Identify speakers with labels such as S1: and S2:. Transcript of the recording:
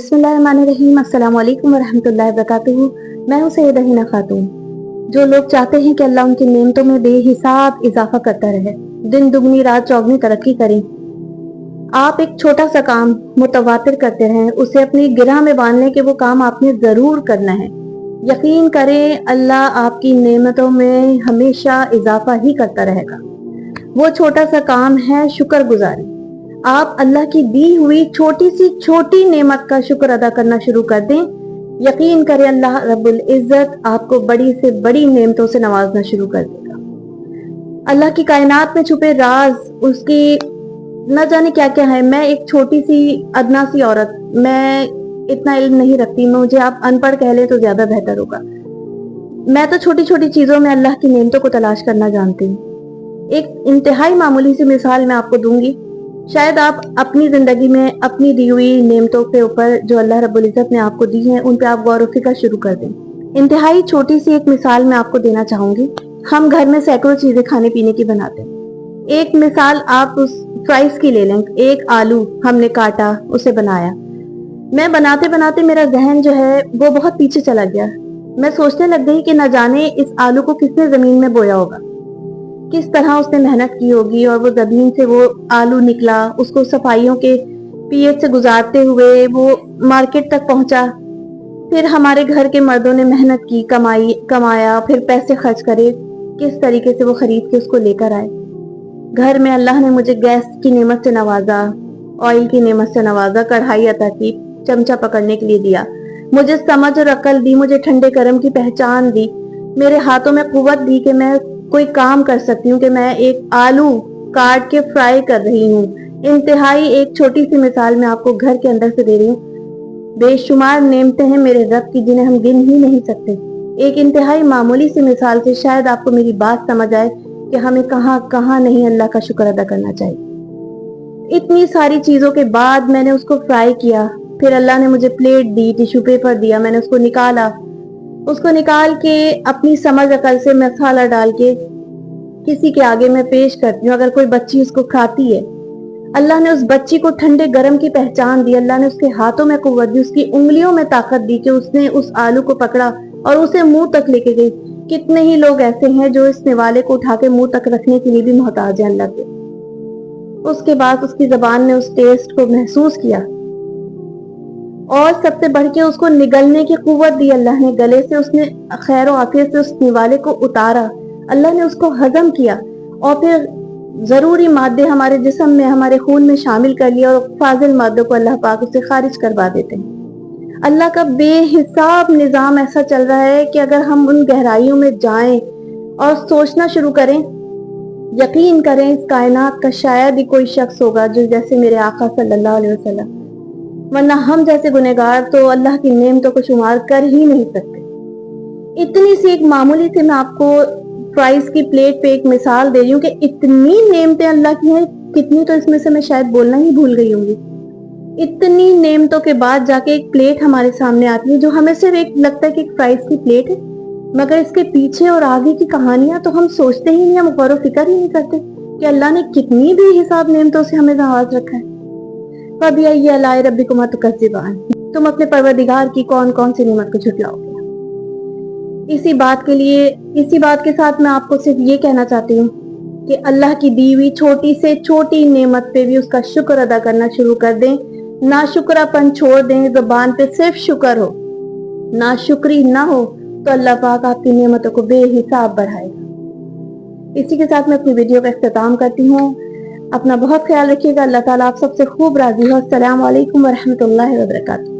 S1: बिस्मिल्लाहिर्रहमानिर्रहीम। अस्सलाम वालेकुम वरहमतुल्लाहि वबरकातुहू। मैं हूँ सैयदा हिना खातून। जो लोग चाहते हैं कि अल्लाह उनकी नेमतों में बेहिसाब इजाफा करता रहे, दिन दुगनी रात चौगनी तरक्की करें, आप एक छोटा सा काम मुतवातिर करते रहें, उसे अपनी गिरह में बांध लें कि वो काम आपने जरूर करना है। यकीन करें अल्लाह आपकी नेमतों में हमेशा इजाफा ही करता रहेगा। वो छोटा सा काम है शुक्र गुजारी। आप अल्लाह की दी हुई छोटी सी छोटी नेमत का शुक्र अदा करना शुरू कर दें। यकीन करें अल्लाह रब्बुल इज्जत आपको बड़ी से बड़ी नेमतों से नवाजना शुरू कर देगा। अल्लाह की कायनात में छुपे राज उसकी न जाने क्या क्या है। मैं एक छोटी सी अदना सी औरत, मैं इतना इल्म नहीं रखती, मुझे आप अनपढ़ कह ले तो ज्यादा बेहतर होगा। मैं तो छोटी छोटी चीजों में अल्लाह की नेमतों को तलाश करना जानती हूँ। एक इंतहाई मामूली सी मिसाल मैं आपको दूंगी। शायद आप अपनी जिंदगी में अपनी दी हुई नेमतों के ऊपर जो अल्लाह रब्बुल इज्जत ने आपको दी है उन पे आप गौर व फिक्र शुरू कर दें। इंतहाई छोटी सी एक मिसाल मैं आपको देना चाहूंगी। हम घर में सैकड़ों चीजें खाने पीने की बनाते हैं। एक मिसाल आप उस फ्राइज की ले लें। एक आलू हमने काटा, उसे बनाया। मैं बनाते बनाते मेरा जहन जो है वो बहुत पीछे चला गया। मैं सोचने लग गई कि न जाने इस आलू को किसने जमीन में बोया होगा, किस तरह उसने मेहनत की होगी और वो जमीन से वो आलू निकला, उसको सफाइयों के पीएच से गुजारते हुए वो मार्केट तक पहुंचा। फिर हमारे घर के मर्दों ने मेहनत की, कमाया, फिर पैसे खर्च करे, किस तरीके से वो खरीद के उसको लेकर आए। घर में अल्लाह ने मुझे गैस की नेमत से नवाजा, ऑयल की नेमत से नवाजा, कढ़ाई अता की, चमचा पकड़ने के लिए दिया, मुझे समझ और अकल दी, मुझे ठंडे गर्म की पहचान दी, मेरे हाथों में कुव्वत दी कि मैं कोई काम कर सकती हूँ, कि मैं एक आलू काट के फ्राई कर रही हूँ। इंतहाई एक छोटी सी मिसाल मैं आपको घर के अंदर से दे रही हूँ। बेशुमार नेमतें हैं मेरे रब की जिन्हें हम गिन ही नहीं सकते। एक इंतहाई मामूली सी मिसाल से शायद आपको मेरी बात समझ आए कि हमें कहाँ कहाँ नहीं अल्लाह का शुक्र अदा करना चाहिए। इतनी सारी चीजों के बाद मैंने उसको फ्राई किया, फिर अल्लाह ने मुझे प्लेट दी, टिश्यू पेपर दिया, मैंने उसको निकाला, उसको निकाल के अपनी समझ अकल से मसाला डाल के किसी के आगे मैं पेश करती हूँ। अगर कोई बच्ची उसको खाती है, अल्लाह ने उस बच्ची को ठंडे गर्म की पहचान दी, अल्लाह ने उसके हाथों में कुव्वत दी, उसकी उंगलियों में ताकत दी कि उसने उस आलू को पकड़ा और उसे मुंह तक लेके गई। कितने ही लोग ऐसे हैं जो इस निवाले को उठा के मुंह तक रखने के लिए भी मोहताज है अल्लाह के। उसके बाद उसकी जबान ने उस टेस्ट को महसूस किया और सबसे बढ़ के उसको निगलने की कुव्वत दी अल्लाह ने। गले से उसने खैर और आफियत से उस निवाले को उतारा, अल्लाह ने उसको हजम किया और फिर जरूरी मादे हमारे जिस्म में, हमारे खून में शामिल कर लिया और फाजिल मादों को अल्लाह पाक उसे खारिज करवा देते हैं। अल्लाह का बेहिसाब निजाम ऐसा चल रहा है कि अगर हम उन गहराइयों में जाएं और सोचना शुरू करें, यकीन करें इस कायनात का शायद ही कोई शख्स होगा जो जैसे मेरे आका सल्लल्लाहु अलैहि वसल्लम, वरना हम जैसे गुनहगार तो अल्लाह की नेमतों को शुमार कर ही नहीं सकते। इतनी सी एक मामूली से मैं आपको फ्राइज की प्लेट पे एक मिसाल दे रही हूँ कि इतनी नेमतें अल्लाह की हैं, कितनी तो इसमें से मैं शायद बोलना ही भूल गई होंगी। इतनी नेमतों के बाद जाके एक प्लेट हमारे सामने आती है जो हमें सिर्फ एक लगता है कि एक फ्राइज की प्लेट है, मगर इसके पीछे और आगे की कहानियां तो हम सोचते ही नहीं, हम गौर व फिक्र ही नहीं करते कि अल्लाह ने कितनी भी हिसाब नेमतों से हमें नवाज रखा है। फबिअय्यि आलाइ रब्बिकुमा तुकज़्ज़िबान, तुम अपने परवरदिगार की कौन कौन सी नेमत को झुटलाओगे। इसी बात के साथ मैं आपको सिर्फ ये कहना चाहती हूँ कि अल्लाह की दी हुई छोटी से छोटी नेमत पे भी उसका शुक्र अदा करना शुरू कर दें। ना शुक्रापन छोड़ दें, ज़बान पे सिर्फ शुक्र हो, ना शुक्री ना हो तो अल्लाह पाक आपकी नेमतों को बेहिसाब बढ़ाएगा। इसी के साथ मैं अपनी वीडियो का इख्तिताम करती हूँ। अपना बहुत ख्याल रखिएगा। अल्लाह ताला आप सबसे खूब राजी हो। अस्सलाम वालेकुम वरहमतुल्लाहि वबरकातुहू।